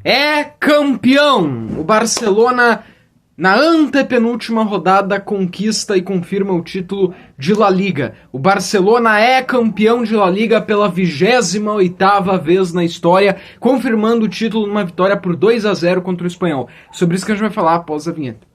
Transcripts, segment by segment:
é campeão! O Barcelona, na antepenúltima rodada, conquista e confirma o título de La Liga. O Barcelona é campeão de La Liga pela 28ª vez na história, confirmando o título numa vitória por 2-0 contra o Espanhol. Sobre isso que a gente vai falar após a vinheta.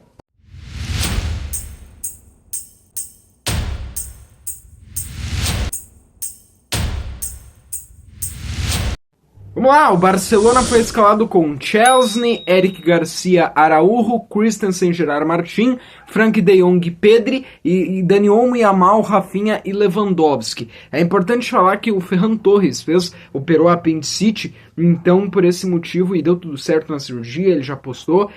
Vamos lá, o Barcelona foi escalado com Chesney, Eric Garcia, Araújo, Christensen, Gerard Martin, Frank de Jong, Pedri, e Dani Olmo, Yamal, Rafinha e Lewandowski. É importante falar que o Ferran Torres operou a apendicite, então por esse motivo, e deu tudo certo na cirurgia, ele já postou,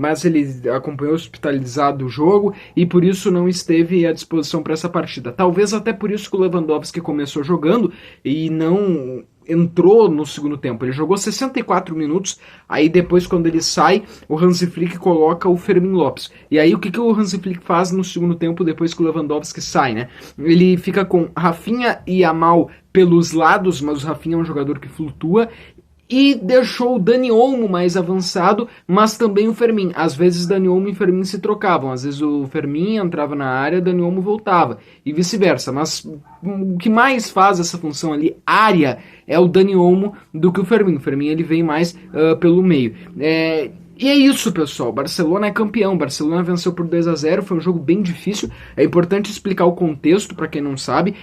mas ele acompanhou hospitalizado o jogo e por isso não esteve à disposição para essa partida. Talvez até por isso que o Lewandowski começou jogando e não entrou no segundo tempo. Ele jogou 64 minutos, aí depois quando ele sai, o Hansi Flick coloca o Fermín López. E aí o que o Hansi Flick faz no segundo tempo depois que o Lewandowski sai, né? Ele fica com Rafinha e Yamal pelos lados, mas o Rafinha é um jogador que flutua, e deixou o Dani Olmo mais avançado, mas também o Fermín. Às vezes Dani Olmo e Fermín se trocavam, às vezes o Fermín entrava na área, Dani Olmo voltava, e vice-versa. Mas o que mais faz essa função ali, área, é o Dani Olmo do que o Fermín. O Fermín ele vem mais pelo meio. E é isso, pessoal. Barcelona é campeão. Barcelona venceu por 2-0. Foi um jogo bem difícil. É importante explicar o contexto para quem não sabe.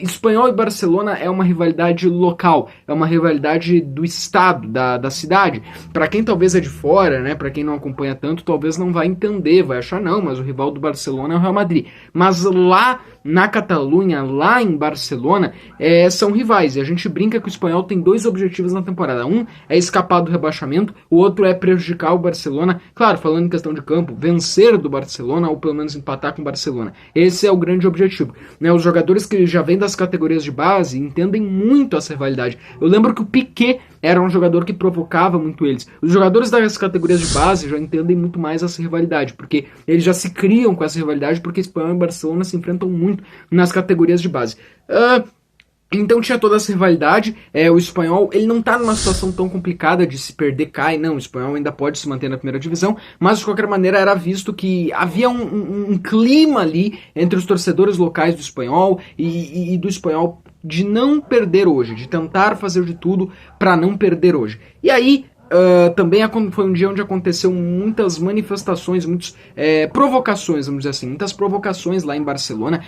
Espanhol e Barcelona é uma rivalidade local. É uma rivalidade do estado, da cidade. Para quem talvez é de fora, né? Para quem não acompanha tanto, talvez não vai entender. Vai achar, não, mas o rival do Barcelona é o Real Madrid. Mas lá na Catalunha, lá em Barcelona, são rivais. E a gente brinca que o Espanhol tem dois objetivos na temporada. Um é escapar do rebaixamento. O outro é prejudicar o Barcelona, claro, falando em questão de campo, vencer do Barcelona ou pelo menos empatar com o Barcelona. Esse é o grande objetivo, né? Os jogadores que já vêm das categorias de base entendem muito essa rivalidade. Eu lembro que o Piqué era um jogador que provocava muito eles. Os jogadores das categorias de base já entendem muito mais essa rivalidade, porque eles já se criam com essa rivalidade, porque Espanhol e Barcelona se enfrentam muito nas categorias de base. Então tinha toda essa rivalidade. O Espanhol ele não está numa situação tão complicada de se perder, cai, não. O Espanhol ainda pode se manter na primeira divisão, mas de qualquer maneira era visto que havia um clima ali entre os torcedores locais do Espanhol e do Espanhol de não perder hoje, de tentar fazer de tudo para não perder hoje. E aí também foi um dia onde aconteceu muitas manifestações, muitas provocações, vamos dizer assim, muitas provocações lá em Barcelona.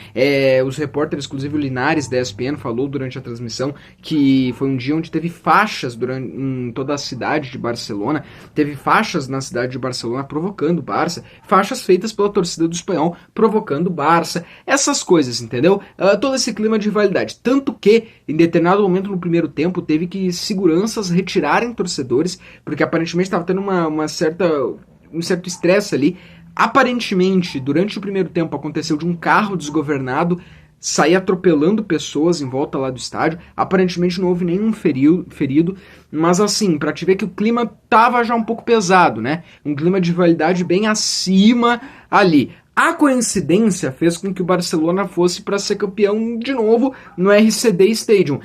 Os repórteres, inclusive o Linares da ESPN falou durante a transmissão que foi um dia onde teve faixas em toda a cidade de Barcelona, teve faixas na cidade de Barcelona provocando o Barça, faixas feitas pela torcida do Espanhol provocando o Barça, essas coisas, entendeu? Todo esse clima de rivalidade, tanto que em determinado momento no primeiro tempo teve que seguranças retirarem torcedores, porque aparentemente estava tendo um certo estresse ali. Aparentemente, durante o primeiro tempo, aconteceu de um carro desgovernado sair atropelando pessoas em volta lá do estádio. Aparentemente não houve nenhum ferido, mas assim, pra te ver que o clima tava já um pouco pesado, né? Um clima de rivalidade bem acima ali. A coincidência fez com que o Barcelona fosse para ser campeão de novo no RCD Stadium.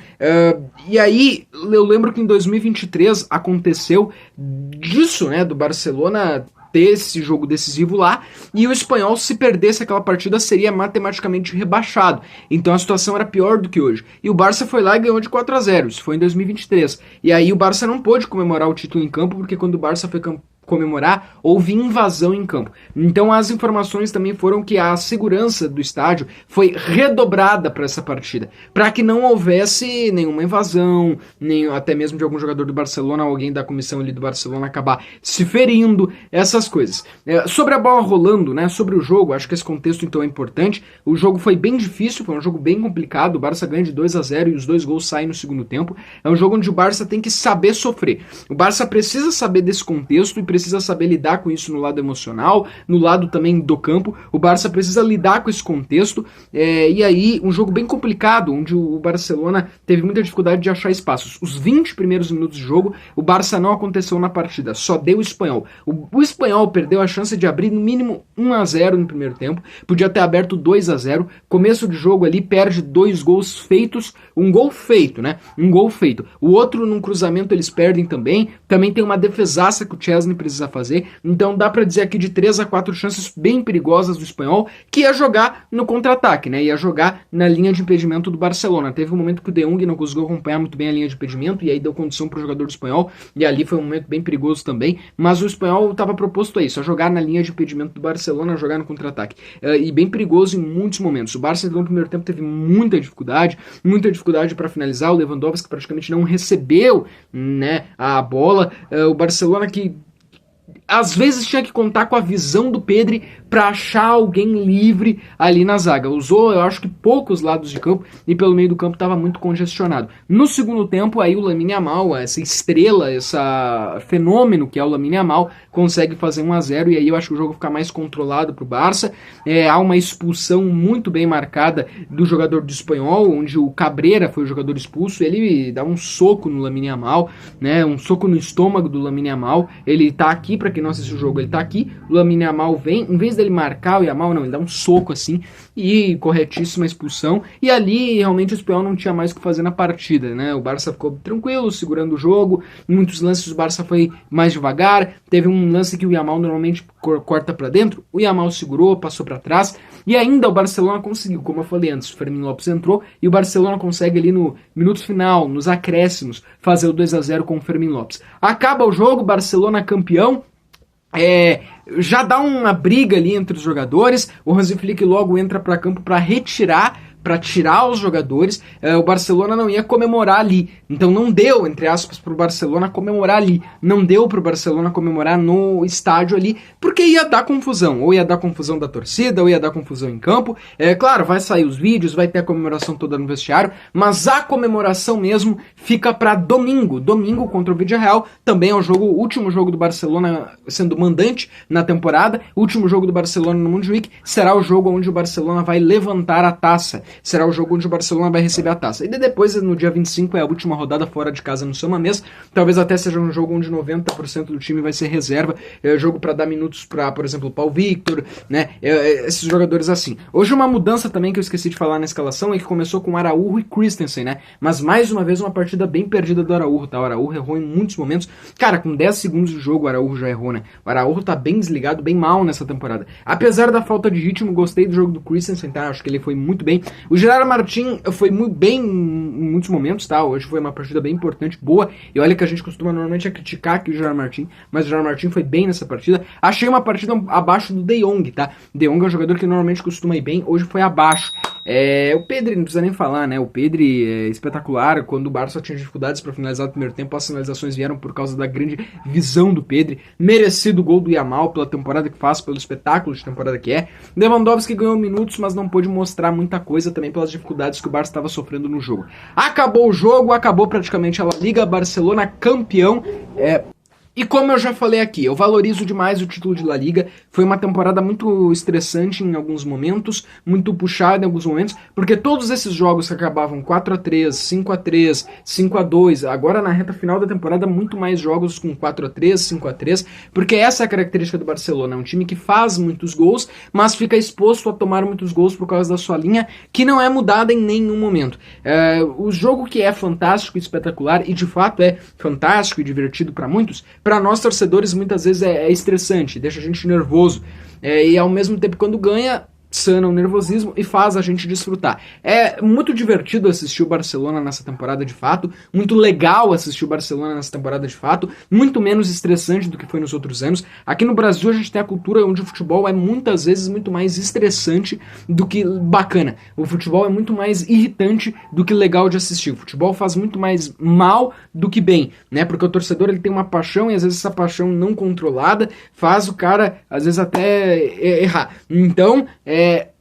E aí, eu lembro que em 2023 aconteceu disso, né? Do Barcelona ter esse jogo decisivo lá, e o Espanhol, se perdesse aquela partida, seria matematicamente rebaixado. Então a situação era pior do que hoje. E o Barça foi lá e ganhou de 4-0, isso foi em 2023. E aí o Barça não pôde comemorar o título em campo, porque quando o Barça foi comemorar, houve invasão em campo. Então as informações também foram que a segurança do estádio foi redobrada para essa partida, para que não houvesse nenhuma invasão, nem até mesmo de algum jogador do Barcelona, alguém da comissão ali do Barcelona acabar se ferindo, essas coisas. Sobre a bola rolando, né, sobre o jogo, acho que esse contexto então é importante. O jogo foi bem difícil, foi um jogo bem complicado, o Barça ganha de 2-0 e os 2 gols saem no segundo tempo. É um jogo onde o Barça tem que saber sofrer. O Barça precisa saber desse contexto e precisa saber lidar com isso no lado emocional, no lado também do campo. O Barça precisa lidar com esse contexto, e aí um jogo bem complicado, onde o Barcelona teve muita dificuldade de achar espaços. Os 20 primeiros minutos de jogo, o Barça não aconteceu na partida, só deu o Espanhol. O Espanhol perdeu a chance de abrir no mínimo 1-0 no primeiro tempo, podia ter aberto 2-0, começo de jogo ali, perde 2 gols feitos, um gol feito, né? Um gol feito. O outro, num cruzamento, eles perdem também tem uma defesaça que o Szczesny precisa fazer, então dá pra dizer aqui de 3 a 4 chances bem perigosas do Espanhol, que ia jogar no contra-ataque, né? Ia jogar na linha de impedimento do Barcelona. Teve um momento que o De Jong não conseguiu acompanhar muito bem a linha de impedimento, e aí deu condição pro jogador do Espanhol, e ali foi um momento bem perigoso também, mas o Espanhol estava proposto a isso, a jogar na linha de impedimento do Barcelona, jogar no contra-ataque, e bem perigoso em muitos momentos. O Barça no primeiro tempo teve muita dificuldade para finalizar, o Lewandowski praticamente não recebeu, né, a bola, o Barcelona que às vezes tinha que contar com a visão do Pedri para achar alguém livre ali na zaga. Usou, eu acho que poucos lados de campo e pelo meio do campo estava muito congestionado. No segundo tempo, aí o Lamine Yamal, essa estrela, esse fenômeno que é o Lamine Yamal, consegue fazer 1-0 e aí eu acho que o jogo fica mais controlado para o Barça. Há uma expulsão muito bem marcada do jogador do Espanhol, onde o Cabrera foi o jogador expulso. Ele dá um soco no Lamine Yamal, né, um soco no estômago do Lamine Yamal. Ele tá aqui, para quem não assistiu o jogo, ele tá aqui, o Lamine Yamal vem, em vez dele marcar o Yamal, não, ele dá um soco assim, e corretíssima expulsão, e ali realmente o Espanhol não tinha mais o que fazer na partida, né, o Barça ficou tranquilo, segurando o jogo, em muitos lances o Barça foi mais devagar, teve um lance que o Yamal normalmente corta para dentro, o Yamal segurou, passou para trás, e ainda o Barcelona conseguiu, como eu falei antes, o Fermín López entrou, e o Barcelona consegue ali no minuto final, nos acréscimos, fazer o 2-0 com o Fermín López. Acaba o jogo, Barcelona campeão, já dá uma briga ali entre os jogadores, o Hansi Flick logo entra para campo para tirar os jogadores, o Barcelona não ia comemorar ali, então não deu, entre aspas, pro Barcelona comemorar ali, não deu pro Barcelona comemorar no estádio ali, porque ia dar confusão, ou ia dar confusão da torcida, ou ia dar confusão em campo, claro, vai sair os vídeos, vai ter a comemoração toda no vestiário, mas a comemoração mesmo fica para domingo contra o Villarreal, também é o último jogo do Barcelona sendo mandante na temporada, o último jogo do Barcelona no Montjuic, será o jogo onde o Barcelona vai levantar a taça, será o jogo onde o Barcelona vai receber a taça. E depois, no dia 25, é a última rodada fora de casa no São Mamés. Talvez até seja um jogo onde 90% do time vai ser reserva. Jogo para dar minutos para, por exemplo, o Paulo Victor, né? Esses jogadores assim. Hoje uma mudança também que eu esqueci de falar na escalação é que começou com Araújo e Christensen, né? Mas mais uma vez uma partida bem perdida do Araújo, tá? O Araújo errou em muitos momentos. Cara, com 10 segundos de jogo o Araújo já errou, né? O Araújo tá bem desligado, bem mal nessa temporada. Apesar da falta de ritmo, gostei do jogo do Christensen, tá? Acho que ele foi muito bem. O Gerard Martin foi muito bem em muitos momentos, tá? Hoje foi uma partida bem importante, boa. E olha que a gente costuma normalmente criticar aqui o Gerard Martin, mas o Gerard Martin foi bem nessa partida. Achei uma partida abaixo do De Jong, tá? De Jong é um jogador que normalmente costuma ir bem, hoje foi abaixo. O Pedri, não precisa nem falar, né? O Pedri é espetacular. Quando o Barça tinha dificuldades para finalizar no primeiro tempo, as finalizações vieram por causa da grande visão do Pedri. Merecido gol do Yamal pela temporada que faz, pelo espetáculo de temporada que é. Lewandowski ganhou minutos, mas não pôde mostrar muita coisa também pelas dificuldades que o Barça estava sofrendo no jogo. Acabou o jogo, acabou praticamente a La Liga, Barcelona campeão. E como eu já falei aqui, eu valorizo demais o título de La Liga. Foi uma temporada muito estressante em alguns momentos, muito puxada em alguns momentos, porque todos esses jogos que acabavam 4-3, 5-3, 5-2, agora na reta final da temporada muito mais jogos com 4-3, 5-3, porque essa é a característica do Barcelona, é um time que faz muitos gols, mas fica exposto a tomar muitos gols por causa da sua linha, que não é mudada em nenhum momento. O jogo que é fantástico e espetacular, e de fato é fantástico e divertido para muitos, para nós torcedores muitas vezes é estressante, deixa a gente nervoso, e ao mesmo tempo quando ganha sana o nervosismo e faz a gente desfrutar. É muito divertido assistir o Barcelona nessa temporada de fato, muito legal assistir o Barcelona nessa temporada de fato, muito menos estressante do que foi nos outros anos. Aqui no Brasil a gente tem a cultura onde o futebol é muitas vezes muito mais estressante do que bacana. O futebol é muito mais irritante do que legal de assistir. O futebol faz muito mais mal do que bem, né? Porque o torcedor ele tem uma paixão e às vezes essa paixão não controlada faz o cara às vezes até errar. Então,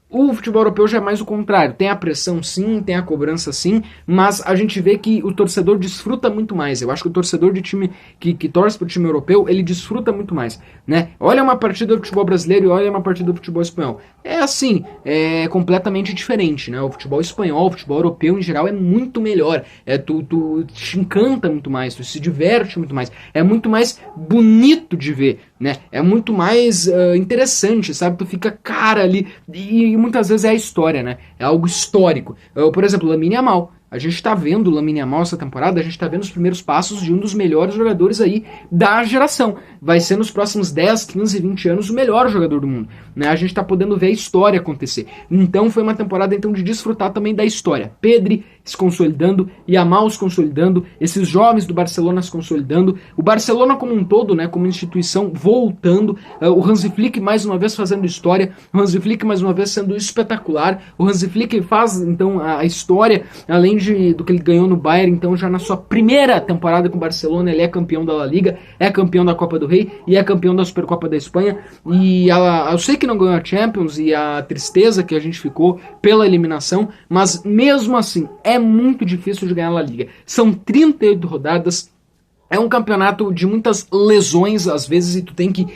O futebol europeu já é mais o contrário, tem a pressão sim, tem a cobrança sim, mas a gente vê que o torcedor desfruta muito mais. Eu acho que o torcedor de time que torce pro time europeu, ele desfruta muito mais, né? Olha uma partida do futebol brasileiro e olha uma partida do futebol espanhol. É assim, é completamente diferente, né? O futebol espanhol, o futebol europeu em geral é muito melhor. Tu te encanta muito mais, tu se diverte muito mais, é muito mais bonito de ver, né? É muito mais interessante, sabe? Tu fica cara ali e muitas vezes é a história, né? É algo histórico. Por exemplo, Lamine Yamal. A gente tá vendo o Lamine Yamal essa temporada, a gente tá vendo os primeiros passos de um dos melhores jogadores aí da geração. Vai ser nos próximos 10, 15, 20 anos o melhor jogador do mundo, né? A gente tá podendo ver a história acontecer. Então foi uma temporada então de desfrutar também da história. Pedri se consolidando, Yamal se consolidando, esses jovens do Barcelona se consolidando, o Barcelona como um todo, né, como instituição voltando, o Hansi Flick mais uma vez fazendo história, o Hansi Flick mais uma vez sendo espetacular, o Hansi Flick faz então a história, além do que ele ganhou no Bayern, então já na sua primeira temporada com o Barcelona ele é campeão da La Liga, é campeão da Copa do Rei e é campeão da Supercopa da Espanha, e eu sei que não ganhou a Champions e a tristeza que a gente ficou pela eliminação, mas mesmo assim é muito difícil de ganhar a La Liga. São 38 rodadas, é um campeonato de muitas lesões às vezes e tu tem que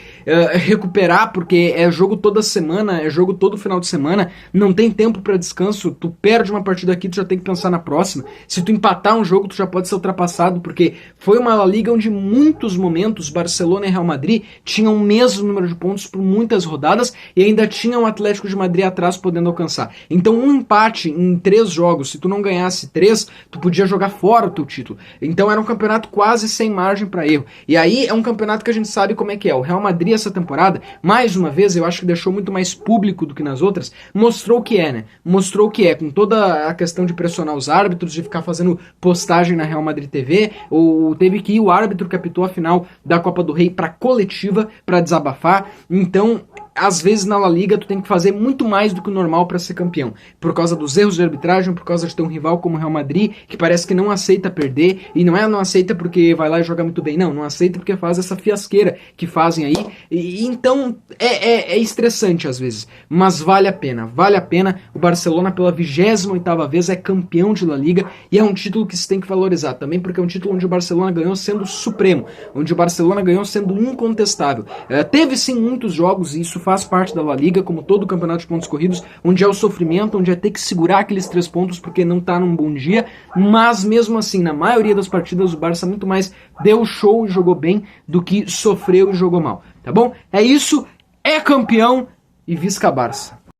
recuperar porque é jogo toda semana, é jogo todo final de semana, não tem tempo para descanso, tu perde uma partida aqui, tu já tem que pensar na próxima. Se tu empatar um jogo, tu já pode ser ultrapassado porque foi uma La Liga onde muitos momentos Barcelona e Real Madrid tinham o mesmo número de pontos por muitas rodadas e ainda tinham o Atlético de Madrid atrás podendo alcançar. Então um empate em 3 jogos, se tu não ganhasse 3, tu podia jogar fora o teu título. Então era um campeonato quase sem margem para erro. E aí é um campeonato que a gente sabe como é que é. O Real Madrid essa temporada, mais uma vez, eu acho que deixou muito mais público do que nas outras, mostrou o que é, né? Mostrou o que é, com toda a questão de pressionar os árbitros, de ficar fazendo postagem na Real Madrid TV, ou teve que ir o árbitro que apitou a final da Copa do Rei pra coletiva, pra desabafar. Então, às vezes na La Liga tu tem que fazer muito mais do que o normal para ser campeão, por causa dos erros de arbitragem, por causa de ter um rival como o Real Madrid, que parece que não aceita perder, e não aceita porque vai lá e joga muito bem, não aceita porque faz essa fiasqueira que fazem aí, e então é estressante às vezes, mas vale a pena, o Barcelona pela 28ª vez é campeão de La Liga, e é um título que se tem que valorizar também, porque é um título onde o Barcelona ganhou sendo supremo, onde o Barcelona ganhou sendo incontestável. Teve sim muitos jogos, e isso faz parte da La Liga, como todo o campeonato de pontos corridos, onde é o sofrimento, onde é ter que segurar aqueles 3 pontos porque não tá num bom dia, mas mesmo assim, na maioria das partidas, o Barça muito mais deu show e jogou bem do que sofreu e jogou mal, tá bom? É isso, é campeão e visca Barça.